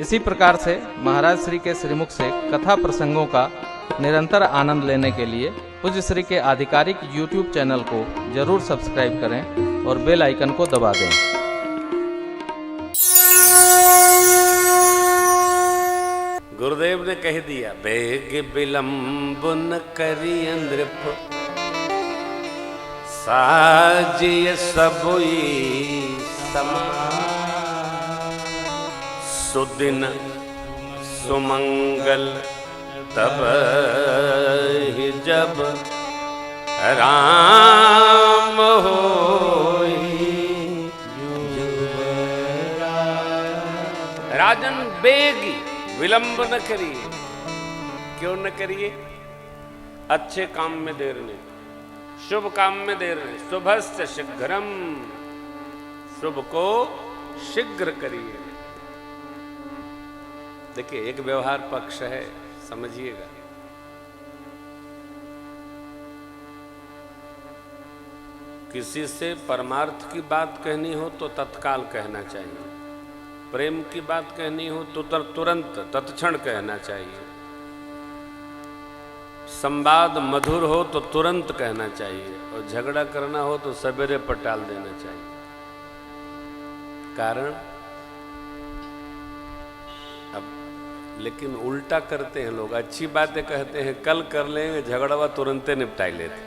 इसी प्रकार से महाराज श्री के श्रीमुख से कथा प्रसंगों का निरंतर आनंद लेने के लिए पूज्य श्री के आधिकारिक YouTube चैनल को जरूर सब्सक्राइब करें और बेल आइकन को दबा दें। गुरुदेव ने कह दिया, बेग विलंब न करिय नृप, साजिय सबुई समान, सुदिन सुमंगल तब ही जब राम होई। राजन बेगी विलंब न करिए। क्यों न करिए? अच्छे काम में देर नहीं, शुभ काम में देर नहीं। शुभस्य शीघ्रम, शुभ को शीघ्र करिए। देखिए, एक व्यवहार पक्ष है, समझिएगा। किसी से परमार्थ की बात कहनी हो तो तत्काल कहना चाहिए, प्रेम की बात कहनी हो तो तुरंत तत्क्षण कहना चाहिए, संवाद मधुर हो तो तुरंत कहना चाहिए, और झगड़ा करना हो तो सवेरे पर टाल देना चाहिए। कारण अब लेकिन उल्टा करते हैं लोग। अच्छी बातें कहते हैं कल कर लेंगे, झगड़ा तुरंत निपटाई लेते,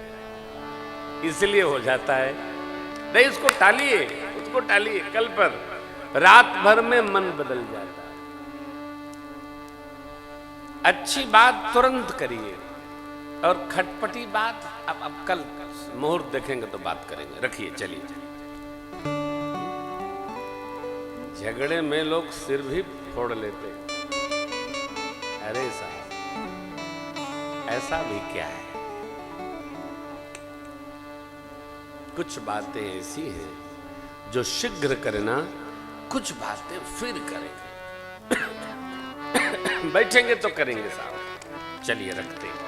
इसलिए हो जाता है। नहीं, उसको टालिए, उसको टालिए, कल पर। रात भर में मन बदल जाता है। अच्छी बात तुरंत करिए, और खटपटी बात अब कल मुहूर्त देखेंगे तो बात करेंगे, रखिए, चलिए। झगड़े में लोग सिर भी फोड़ लेते हैं। अरे साहब, ऐसा भी क्या है? कुछ बातें ऐसी हैं जो शीघ्र करना, कुछ बातें फिर करेंगे। बैठेंगे तो करेंगे साहब। चलिए, रखते हैं।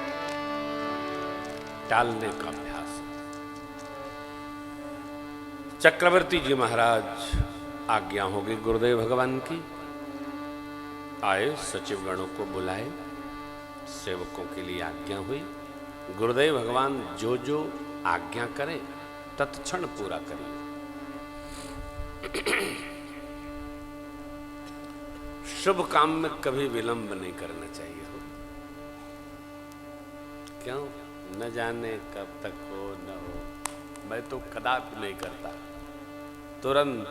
टालने का अभ्यास। चक्रवर्ती जी महाराज आज्ञा होगी गुरुदेव भगवान की। आए, सचिव गणों को बुलाए, सेवकों के लिए आज्ञा हुई। गुरुदेव भगवान जो जो आज्ञा करें तत्क्षण पूरा करिए। शुभ काम में कभी विलंब नहीं करना चाहिए हो। क्यों? न जाने कब तक हो न हो। मैं तो कदापि नहीं करता। तुरंत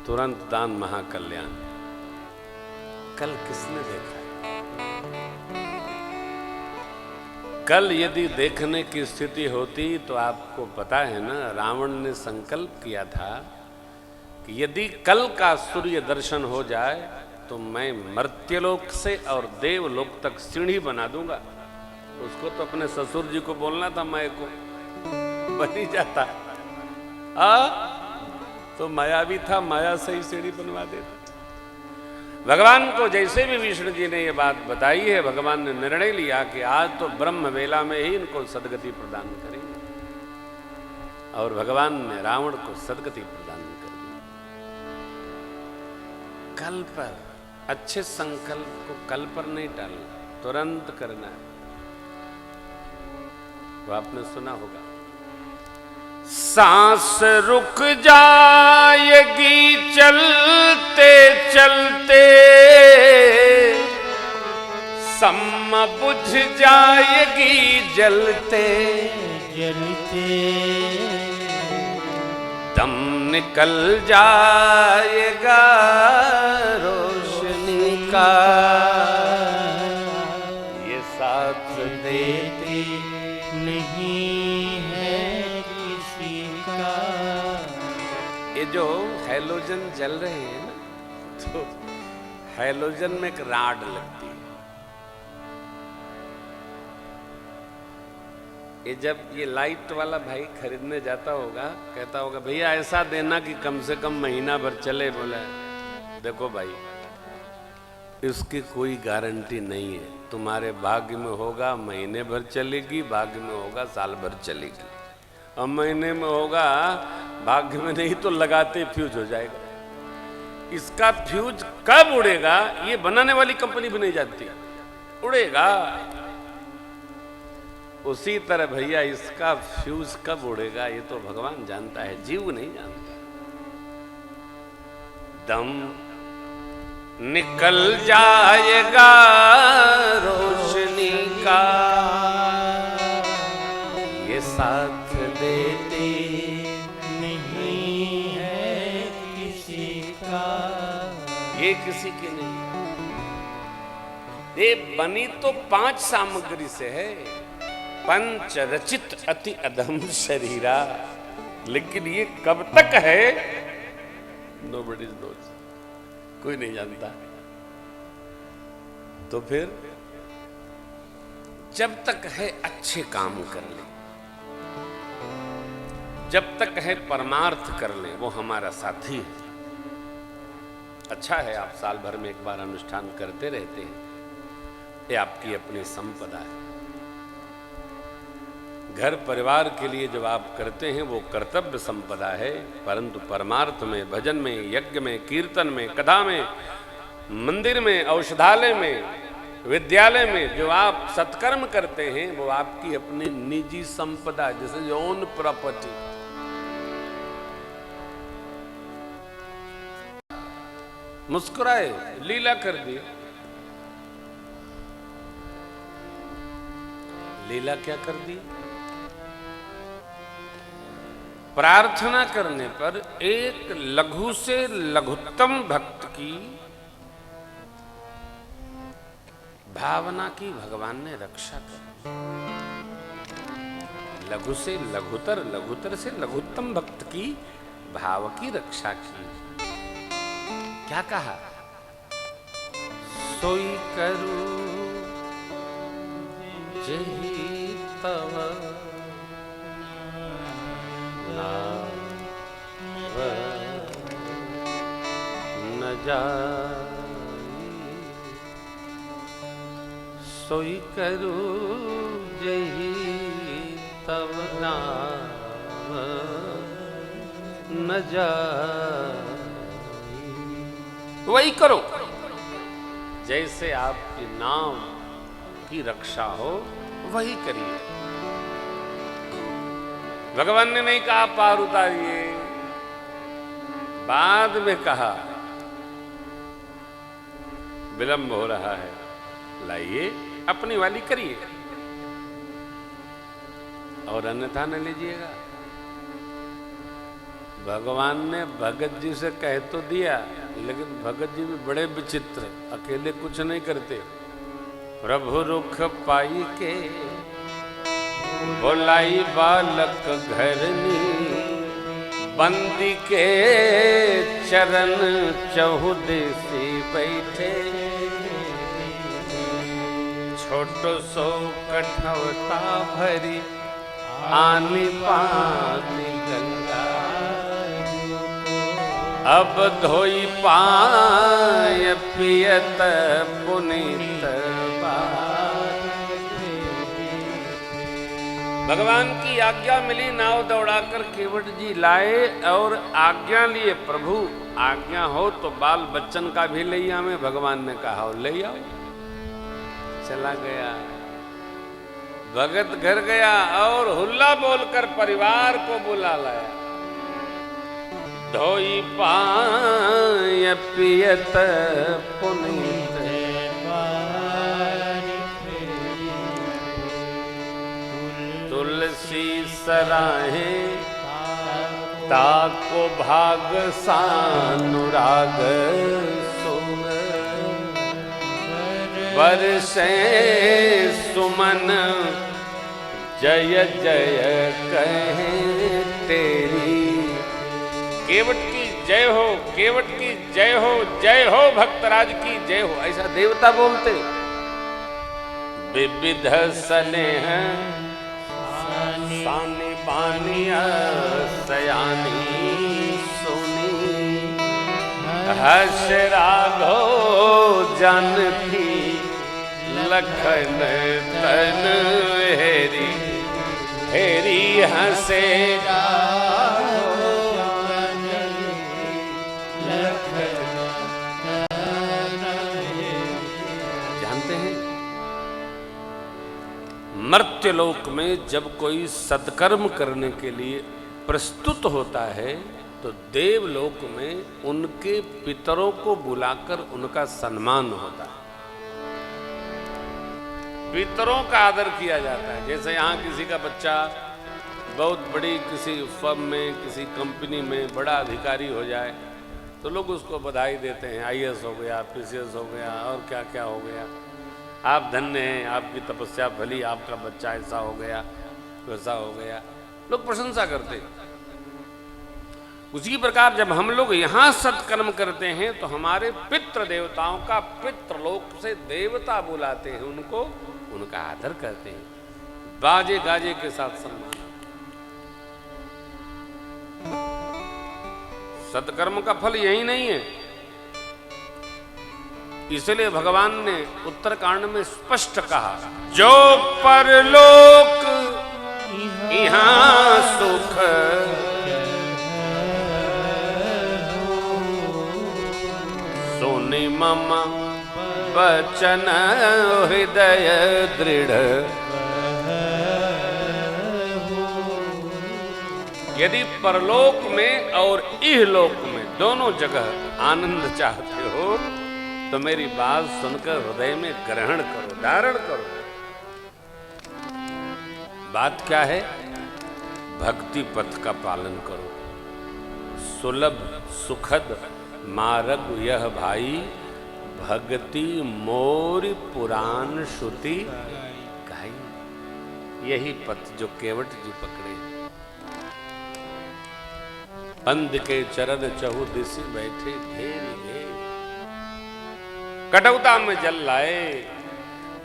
तुरंत दान महाकल्याण। कल किसने देखा? कल यदि देखने की स्थिति होती तो आपको पता है ना, रावण ने संकल्प किया था कि यदि कल का सूर्य दर्शन हो जाए तो मैं मर्त्यलोक से और देवलोक तक सीढ़ी बना दूंगा। उसको तो अपने ससुर जी को बोलना था, मैं को बन ही जाता। तो माया भी था, माया से ही सीढ़ी बनवा देता। भगवान को जैसे भी विष्णु जी ने ये बात बताई है, भगवान ने निर्णय लिया कि आज तो ब्रह्म वेला में ही इनको सदगति प्रदान करेंगे, और भगवान ने रावण को सदगति प्रदान कर दी। कल पर, अच्छे संकल्प को कल पर नहीं टालना, तुरंत करना है। तो आपने सुना होगा, सांस रुक जाएगी चलते चलते, सम बुझ जाएगी जलते जलते, दम निकल जाएगा रोशनी का, ये साथ देती नहीं है किसी का। ये जो हैलोजन जल रहे हैं ना, तो हैलोजन में एक राड लगती है। ये जब ये लाइट वाला भाई खरीदने जाता होगा, कहता होगा भैया ऐसा देना कि कम से कम महीना भर चले। बोला देखो भाई, इसकी कोई गारंटी नहीं है। तुम्हारे भाग्य में होगा महीने भर चलेगी, भाग्य में होगा साल भर चलेगी, और महीने में होगा भाग्य में नहीं तो लगाते फ्यूज हो जाएगा। इसका फ्यूज कब उड़ेगा ये बनाने वाली कंपनी भी नहीं जानती, उड़ेगा। उसी तरह भैया इसका फ्यूज कब उड़ेगा ये तो भगवान जानता है, जीव नहीं जानता। दम निकल जाएगा रोशनी का, ये साथ देते नहीं है किसी का, ये किसी की नहीं। ये बनी तो 5 सामग्री से है, पंच रचित अति अधम शरीरा, लेकिन ये कब तक है नोबडी नोज, कोई नहीं जानता। तो फिर जब तक है अच्छे काम कर ले, जब तक है परमार्थ कर ले, वो हमारा साथी है। अच्छा है आप साल भर में एक बार अनुष्ठान करते रहते हैं, ये आपकी अपनी संपदा है। घर परिवार के लिए जब आप करते हैं वो कर्तव्य संपदा है, परंतु परमार्थ में, भजन में, यज्ञ में, कीर्तन में, कथा में, मंदिर में, औषधालय में, विद्यालय में जो आप सत्कर्म करते हैं वो आपकी अपनी निजी संपदा, जैसे ओन प्रॉपर्टी। मुस्कुराए, लीला कर दी। लीला क्या कर दी? प्रार्थना करने पर एक लघु से लघुत्तम भक्त की भावना की भगवान ने रक्षा कर, लघु से लघुतर, लघुतर से लघुत्तम भक्त की भाव की रक्षा की। क्या कहा? सोई करू जही तव न जाई, सोई करू जही तव नाम न जाई। वही करो जैसे आपके नाम की रक्षा हो, वही करिए। भगवान ने नहीं कहा पार उतारिए, बाद में कहा विलंब हो रहा है, लाइए अपनी वाली करिए और अन्यथा न लीजिएगा। भगवान ने भगत जी से कह तो दिया, लेकिन भगत जी भी बड़े विचित्र, अकेले कुछ नहीं करते। प्रभु रुख पाई के बोलाई बालक घरनी, बंदी के चरण चहुदेसी बैठे, छोटो सो कठौता भरी आनी पानी गंगा, अब धोई पाय पियत पुनीत। भगवान की आज्ञा मिली, नाव दौड़ाकर केवट जी लाए और आज्ञा लिए। प्रभु आज्ञा हो तो बाल बच्चन का भी ले आवे, भगवान ने कहा ले आओ। चला गया, भगत घर गया और हुल्ला बोलकर परिवार को बुला लाया। धोई पाय पियत पुनीत, तुलसी सराहे ताको भाग सानुराग सुन, बरसे सुमन जय जय कहे तेरी। केवट की जय हो, केवट की जय हो, जय हो भक्तराज की जय हो, ऐसा देवता बोलते। विविध स्नेह सानी बानिया सयानी सुनी, हर्ष राघो जानकी लखन तन हेरी, हेरी हंसे राघो जानकी लखन मर्त्यलोक में जब कोई सत्कर्म करने के लिए प्रस्तुत होता है तो देवलोक में उनके पितरों को बुलाकर उनका सम्मान होता है, पितरों का आदर किया जाता है। जैसे यहाँ किसी का बच्चा बहुत बड़ी किसी फर्म में, किसी कंपनी में बड़ा अधिकारी हो जाए तो लोग उसको बधाई देते हैं, IAS हो गया, PCS हो गया और क्या क्या हो गया, आप धन्य हैं, आपकी तपस्या फली, आपका बच्चा ऐसा हो गया वैसा हो गया, लोग प्रशंसा करते हैं। उसी प्रकार जब हम लोग यहाँ सत्कर्म करते हैं तो हमारे पितृ देवताओं का पितृलोक से देवता बुलाते हैं, उनको उनका आदर करते हैं, बाजे गाजे के साथ सम्मान। सत्कर्म का फल यही नहीं है, इसलिए भगवान ने उत्तरकांड में स्पष्ट कहा, जो परलोक यहाँ सुख सोनि मम वचन हृदय दृढ़। यदि परलोक में और इहलोक में दोनों जगह आनंद चाहते हो तो मेरी बात सुनकर हृदय में ग्रहण करो, धारण करो। बात क्या है? भक्ति पथ का पालन करो। सुलभ सुखद मार्ग यह भाई, भक्ति मोरी पुराण श्रुति गाई। यही पथ जो केवट जी पकड़े। पंद के चरण चहु दिशि बैठे घेर घेर, कटौता में जल लाए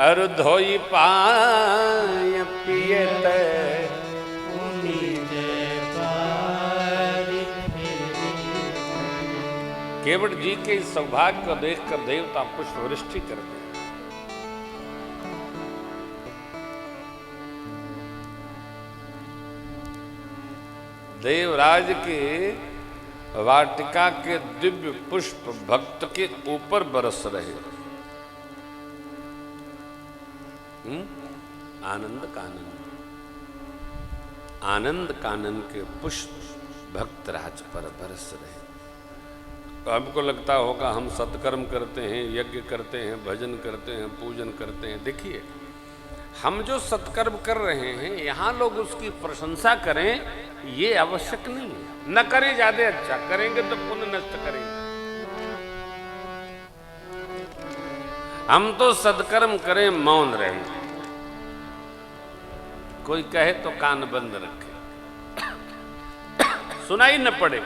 अर धोई पाय पियत। केवट जी के इस सौभाग्य को देखकर देवता पुष्प वृष्टि करते हैं। देवराज के वाटिका के दिव्य पुष्प भक्त के ऊपर बरस रहे। आनंद कानन, आनंद कानन के पुष्प भक्त राज पर बरस रहे। हमको लगता होगा हम सत्कर्म करते हैं, यज्ञ करते हैं, भजन करते हैं, पूजन करते हैं। देखिए, हम जो सत्कर्म कर रहे हैं यहाँ लोग उसकी प्रशंसा करें ये आवश्यक नहीं है। न करें ज्यादा अच्छा, करेंगे तो पुण्य नष्ट करेंगे। हम तो सत्कर्म करें, मौन रहें, कोई कहे तो कान बंद रखे, सुनाई न पड़े।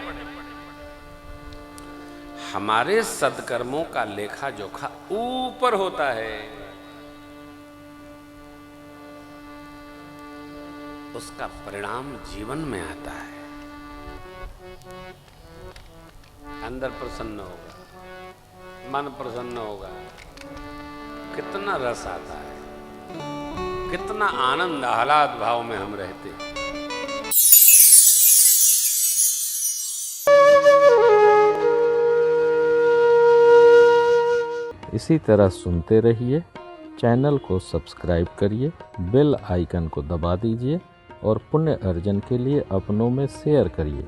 हमारे सत्कर्मों का लेखा जोखा ऊपर होता है, उसका परिणाम जीवन में आता है। अंदर प्रसन्न होगा, मन प्रसन्न होगा, कितना रस आता है, कितना आनंद आह्लाद भाव में हम रहते हैं। इसी तरह सुनते रहिए, चैनल को सब्सक्राइब करिए, बेल आइकन को दबा दीजिए और पुण्य अर्जन के लिए अपनों में शेयर करिए।